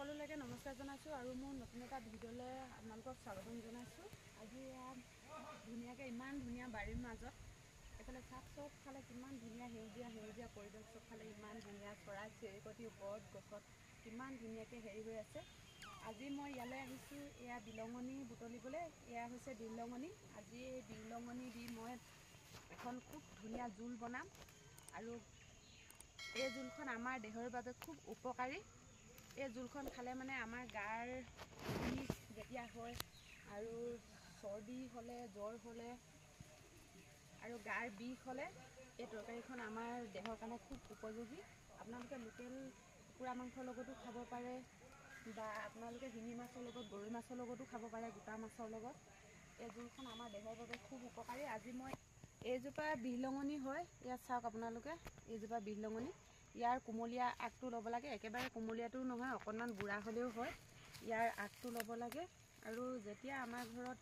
সকলোলৈকে নমস্কাৰ জনাইছোঁ আৰু মোৰ নতুন এটা ভিডিঅ'লৈ আপোনালোকক স্বাগতম জনাইছোঁ। আজি ধুনীয়াকৈ ইমান ধুনীয়া বাৰীৰ মাজত এইফালে চবফালে কিমান ধুনীয়া সেউজীয়া পৰিৱেশ, চবফালে ইমান ধুনীয়া চৰাই চিৰিকটিৰ ওপৰত গছত কিমান ধুনীয়াকৈ হৈ আছে। আজি মই ইয়ালৈ আহিছোঁ এয়া বিলঙনি বুটলিবলৈ। এয়া হৈছে বিলঙনি। আজি এই বিলঙনি দি মই এখন খুব ধুনীয়া জোল বনাম আৰু এই জোলখন আমাৰ দেহৰ বাবে খুব উপকাৰী। এই জোলখন খালে মানে আমাৰ গাৰ বিষ যেতিয়া হয় আৰু চৰ্দি হ'লে, জ্বৰ হ'লে আৰু গাৰ বিষ হ'লে এই তৰকাৰীখন আমাৰ দেহৰ কাৰণে খুব উপযোগী। আপোনালোকে লোকেল কুকুৰা মাংসৰ লগতো খাব পাৰে বা আপোনালোকে শিঙি মাছৰ লগত, গৰৈ মাছৰ লগতো খাব পাৰে, গোটা মাছৰ লগত। এই জোলখন আমাৰ দেহৰ বাবে খুব উপকাৰী। আজি মই এইজোপা বিলঙনি হয়, ইয়াত চাওক আপোনালোকে, এইজোপা বিলঙনি। ইয়াৰ কুমলীয়া আগটো ল'ব লাগে, একেবাৰে কুমলীয়াটো নহয়, অকণমান বুঢ়া হ'লেও হয়। ইয়াৰ আগটো ল'ব লাগে আৰু যেতিয়া আমাৰ ঘৰত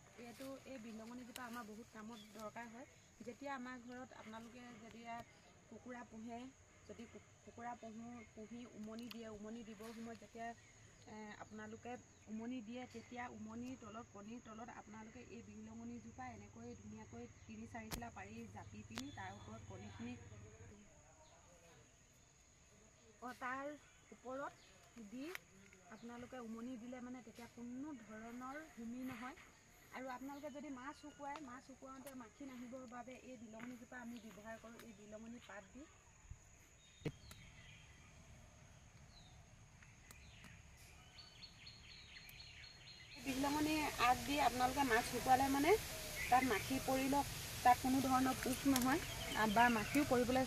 এই বিলঙনিজোপা আমাৰ বহুত কামত দৰকাৰ হয়। যেতিয়া আমাৰ ঘৰত আপোনালোকে যেতিয়া কুকুৰা পোহে, যদি কুকুৰা পুহি উমনি দিয়ে, উমনি দিবৰ সময়ত যেতিয়া আপোনালোকে উমনি দিয়ে, তেতিয়া উমনিৰ তলত, কণীৰ তলত আপোনালোকে এই বিলঙনিজোপা এনেকৈ ধুনীয়াকৈ ৩-৪ খিলা পাৰি জাপি পিনি তাৰ ওপৰত কণীখিনি তাৰ ওপৰত দি আপোনালোকে উমনি দিলে মানে তেতিয়া কোনো ধৰণৰ হুমি নহয়। আৰু আপোনালোকে যদি মাছ শুকুৱাওঁতে মাখি নাহিবৰ বাবে এই বিলঙনিজোপা আমি ব্যৱহাৰ কৰোঁ। এই বিলঙনি পাত দি বিলঙনি আগ দি আপোনালোকে মাছ শুকুৱালে মানে তাত মাখি পৰিলেও তাত কোনো ধৰণৰ পোক নহয় বা মাখিও পৰিবলৈ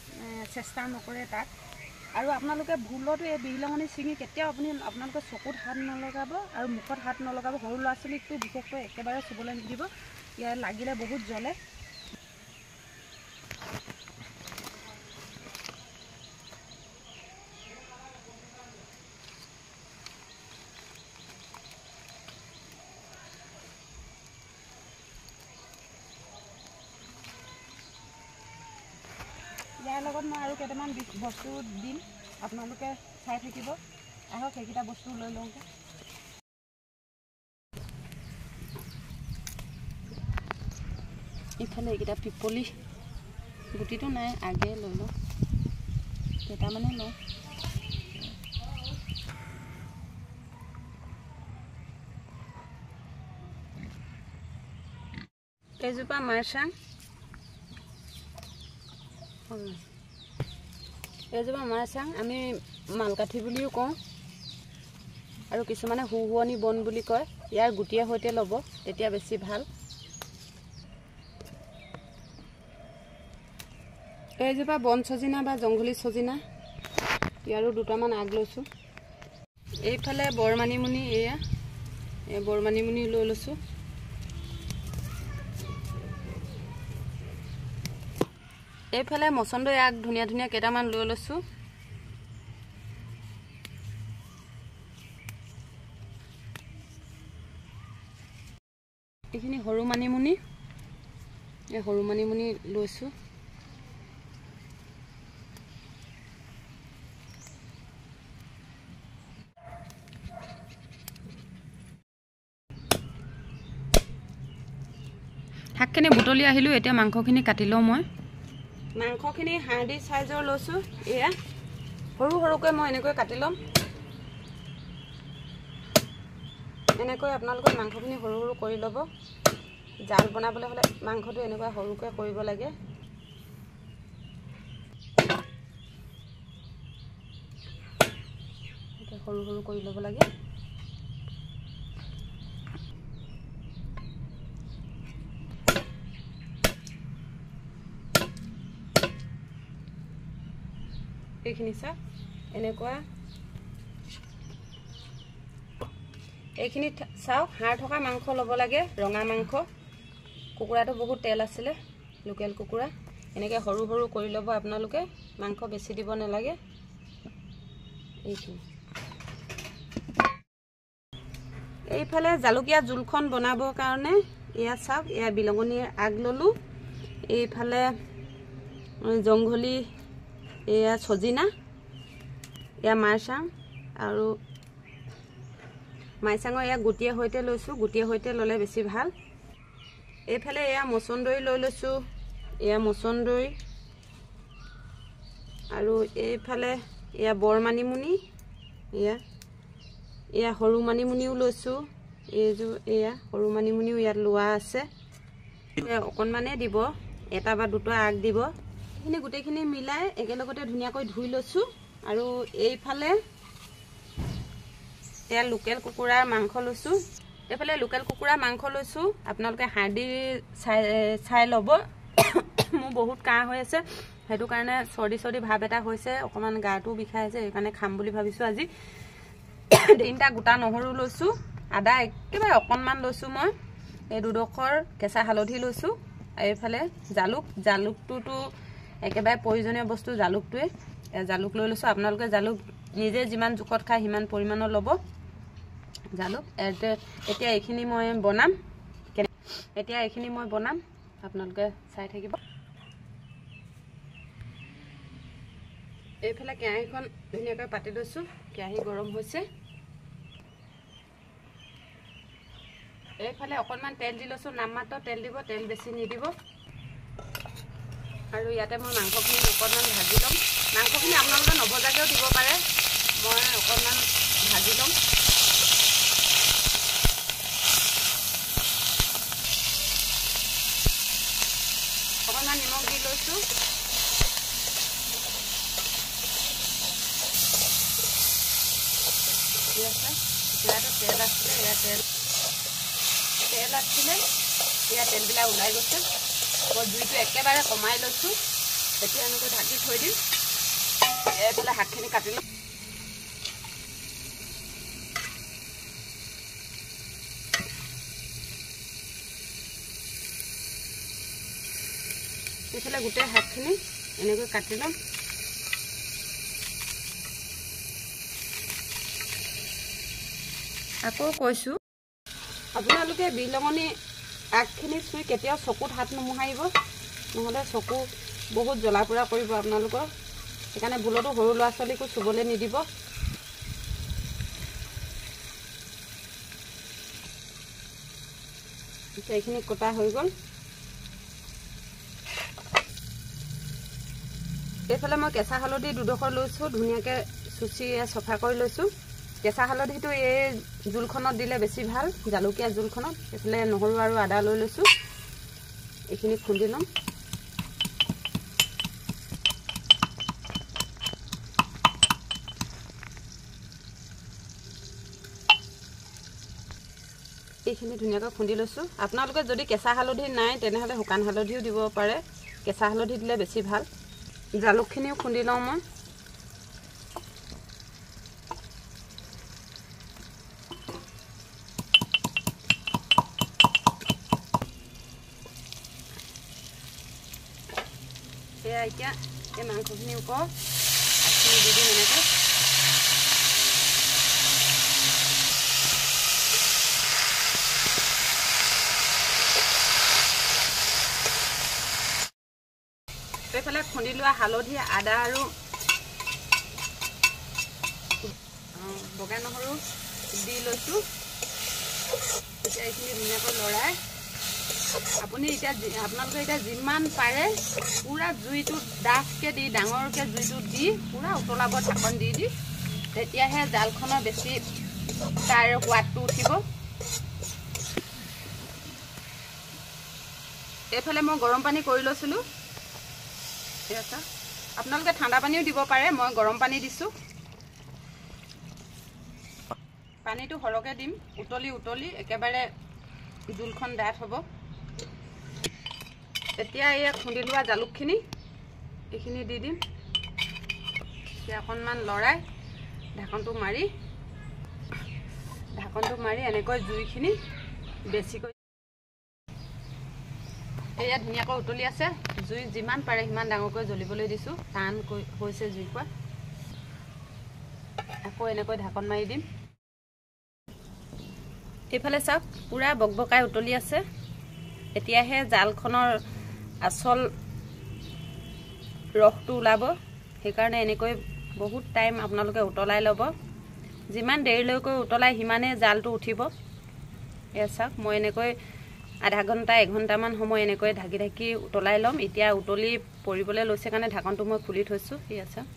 চেষ্টা নকৰে তাত। আৰু আপোনালোকে ভুলতো এই বিলঙনি ছিঙি কেতিয়াও আপোনালোকে চকুত হাত নলগাব আৰু মুখত হাত নলগাব। সৰু ল'ৰা ছোৱালীকটো বিশেষকৈ একেবাৰে চুবলৈ নিদিব, ইয়াৰ লাগিলে বহুত জ্বলে। ইয়াৰ লগত মই আৰু কেইটামান বস্তু দিম, আপোনালোকে চাই থাকিব। আহক সেইকেইটা বস্তু লৈ লওঁগৈ। ইফালে এইকেইটা পিপলি, গুটিটো নাই, আগে লৈ লওঁ, কেইটামানে লওঁ। এইজোপা মাৰচাং, আমি মালকাঠি বুলিও কওঁ আৰু কিছুমানে হুহুৱনি বন বুলি কয়। ইয়াৰ গুটিৰ সৈতে ল'ব, তেতিয়া বেছি ভাল। এইজোপা বন ছজিনা বা জংঘলী ছজিনা, ইয়াৰো দুটামান আগ লৈছোঁ। এইফালে বৰমানিমুনি, এই বৰমানিমুনি লৈ লৈছোঁ। এইফালে মচন্দৈ আগ ধুনীয়া কেইটামান লৈ লৈছোঁ। এইখিনি সৰু মানিমুনি, এই সৰু মানিমুনি লৈছোঁ। শাকখিনি বুটলি আহিলোঁ, এতিয়া মাংসখিনি কাটি লওঁ। মই মাংসখিনি হাৰ্ডি চাইজৰ লৈছোঁ। এয়া সৰুকৈ মই এনেকৈ কাটি ল'ম। এনেকৈ আপোনালোকে মাংসখিনি সৰু কৰি ল'ব। জাল বনাবলৈ হ'লে মাংসটো এনেকুৱা সৰুকৈ কৰিব লাগে। সৰু কৰি ল'ব লাগে। এইখিনি চাওক, এনেকুৱা। এইখিনি চাওক, হাড় থকা মাংস ল'ব লাগে, ৰঙা মাংস। কুকুৰাটো বহুত তেল আছিলে, লোকেল কুকুৰা। এনেকৈ সৰু কৰি ল'ব আপোনালোকে, মাংস বেছি দিব নালাগে। এইখিনি এইফালে জালুকীয়া জোলখন বনাবৰ কাৰণে এয়া চাওক, এয়া বিলঙনিৰ আগ ল'লোঁ। এইফালে জংঘলী, এয়া ছজিনা, এয়া মাৰচাং আৰু মাইচাঙৰ এয়া গুটিয়ে সৈতে লৈছোঁ, গুটিয়ে সৈতে ল'লে বেছি ভাল। এইফালে এয়া মচন্দৰী লৈ লৈছোঁ, এয়া মচন্দৰী আৰু এইফালে এয়া বৰ মানিমুনি, এয়া সৰু মানিমুনিও লৈছোঁ, এইযোৰ এয়া সৰু মানিমুনিও ইয়াত লোৱা আছে। অকণমানেই দিব, এটা বা দুটা আগ দিব। এইখিনি গোটেইখিনি মিলাই একেলগতে ধুনীয়াকৈ ধুই লৈছোঁ। আৰু এইফালে এয়া লোকেল কুকুৰাৰ মাংস লৈছোঁ। এইফালে লোকেল কুকুৰাৰ মাংস লৈছোঁ, আপোনালোকে হাৰ্ডি চাই ল'ব। মোৰ বহুত কাহ হৈ আছে, সেইটো কাৰণে চৰ্দি ভাৱ এটা হৈছে, অকণমান গাটো বিষাই আছে, সেইকাৰণে খাম বুলি ভাবিছোঁ আজি। 3টা গোটা নহৰু লৈছোঁ, আদা একেবাৰে অকণমান লৈছোঁ মই, এই 2ডোখৰ কেঁচা হালধি লৈছোঁ। এইফালে জালুকটোতো একেবাৰে প্ৰয়োজনীয় বস্তু জালুকটোৱে, জালুক লৈ লৈছোঁ। আপোনালোকে জালুক নিজে যিমান জোখত খায় সিমান পৰিমাণৰ ল'ব জালুক। এতিয়া এইখিনি মই বনাম, আপোনালোকে চাই থাকিব। এইফালে কেৰাহীখন ধুনীয়াকৈ পাতি লৈছোঁ, কেৰাহী গৰম হৈছে। এইফালে অকণমান তেল দি লৈছোঁ, নামমাত্ৰ তেল দিব, তেল বেছি নিদিব। আৰু ইয়াতে মই মাংসখিনি অকণমান ভাজি ল'ম। মাংসখিনি আপোনালোকে নভজাকৈও দিব পাৰে, মই অকণমান ভাজি ল'ম। অকণমান নিমখ দি লৈছোঁ। ইয়াতে তেল আছিলে, এয়া তেলবিলাক ওলাই গৈছে। মই জুইটো একেবাৰে কমাই লৈছোঁ। এতিয়া এনেকৈ ঢাকি থৈ দিম। এইফালে শাকখিনি কাটি ল'ম। এইফালে গোটেই শাকখিনি এনেকৈ কাটি ল'ম। আকৌ কৈছোঁ, আপোনালোকে বিহলঙনি আগখিনি চুই কেতিয়াও চকুত হাত নুমুহাৰিব, নহ'লে চকু বহুত জ্বলা পোৰা কৰিব আপোনালোকৰ। সেইকাৰণে ভুলতো সৰু ল'ৰা ছোৱালীকো চুবলৈ নিদিব। এইখিনি কটা হৈ গ'ল। এইফালে মই কেঁচা হালধি 2ডোখৰ লৈছোঁ, ধুনীয়াকৈ চুচি চফা কৰি লৈছোঁ। কেঁচা হালধিটো এই জোলখনত দিলে বেছি ভাল, জালুকীয়া জোলখনত। এইফালে নহৰু আৰু আদা লৈ লৈছোঁ, এইখিনি খুন্দি ল'ম। এইখিনি ধুনীয়াকৈ খুন্দি লৈছোঁ। আপোনালোকে যদি কেঁচা হালধি নাই তেনেহ'লে শুকান হালধিও দিব পাৰে, কেঁচা হালধি দিলে বেছি ভাল। জালুকখিনিও খুন্দি লওঁ মই। এয়া এতিয়া এই মাংসখিনিৰ ওপৰত দি দিম এনেকৈ। এইফালে খুন্দি লোৱা হালধি, আদা আৰু বগা নহৰু দি লৈছোঁ। এতিয়া এইখিনি ধুনীয়াকৈ লৰাই আপোনালোকে এতিয়া যিমান পাৰে পুৰা জুইটো ডাঠকৈ দি, ডাঙৰকৈ জুইটো দি পুৰা উতলাব, ঢাকন দি দি। তেতিয়াহে জালখনৰ বেছি তাৰ সোৱাদটো উঠিব। এইফালে মই গৰম পানী কৰি লৈছিলোঁ। আপোনালোকে ঠাণ্ডা পানীও দিব পাৰে, মই গৰম পানী দিছোঁ। পানীটো সৰহকৈ দিম, উতলি একেবাৰে জোলখন ডাঠ হ'ব। এতিয়া এই খুন্দি লোৱা জালুকখিনি এইখিনি দি দিম। এতিয়া অকণমান লৰাই ঢাকনটো মাৰি এনেকৈ জুইখিনি বেছিকৈ, এয়া ধুনীয়াকৈ উতলি আছে। জুই যিমান পাৰে সিমান ডাঙৰকৈ জ্বলিবলৈ দিছোঁ, টান হৈছে জুইকুৰা। আকৌ এনেকৈ ঢাকন মাৰি দিম। এইফালে চাওক, পুৰা বকবকাই উতলি আছে। এতিয়াহে জালখনৰ আচল ৰসটো ওলাব, সেইকাৰণে এনেকৈ বহুত টাইম আপোনালোকে উতলাই ল'ব। যিমান দেৰিলৈকৈ উতলাই সিমানে জালটো উঠিব। এয়া চাওক মই এনেকৈ আধা ঘণ্টা 1 ঘণ্টামান সময় এনেকৈ ঢাকি ঢাকি উতলাই ল'ম। এতিয়া উতলি পৰিবলৈ লৈছে কাৰণে ঢাকনটো মই খুলি থৈছোঁ। এয়া চাওক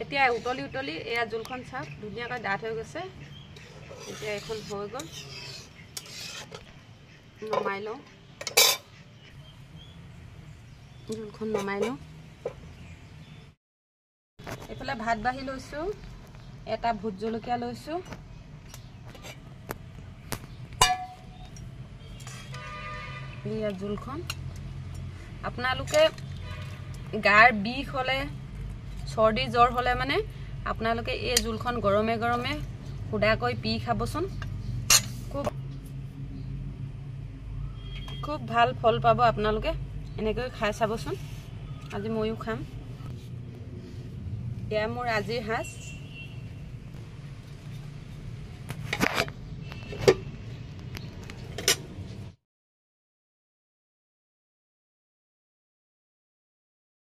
এতিয়া উতলি এয়া জোলখন চাওক ধুনীয়াকৈ ডাঠ হৈ গৈছে। এতিয়া এখন হৈ গ'ল, নমাই লওঁ। জোলখন নমাই লওঁ। এইফালে ভাত বাঢ়ি লৈছোঁ, এটা ভোট জলকীয়া লৈছোঁ, এয়া জোলখন। আপোনালোকে গাৰ বিষ হ'লে, চৰ্দি জ্বৰ হ'লে মানে আপোনালোকে এই জোলখন গৰমে গৰমে সুদাকৈ পি খাবচোন। খুব ভাল ফল পাব আপোনালোকে, এনেকৈ খাই চাবচোন। আজি ময়ো খাম। এয়া মোৰ আজিৰ সাজ।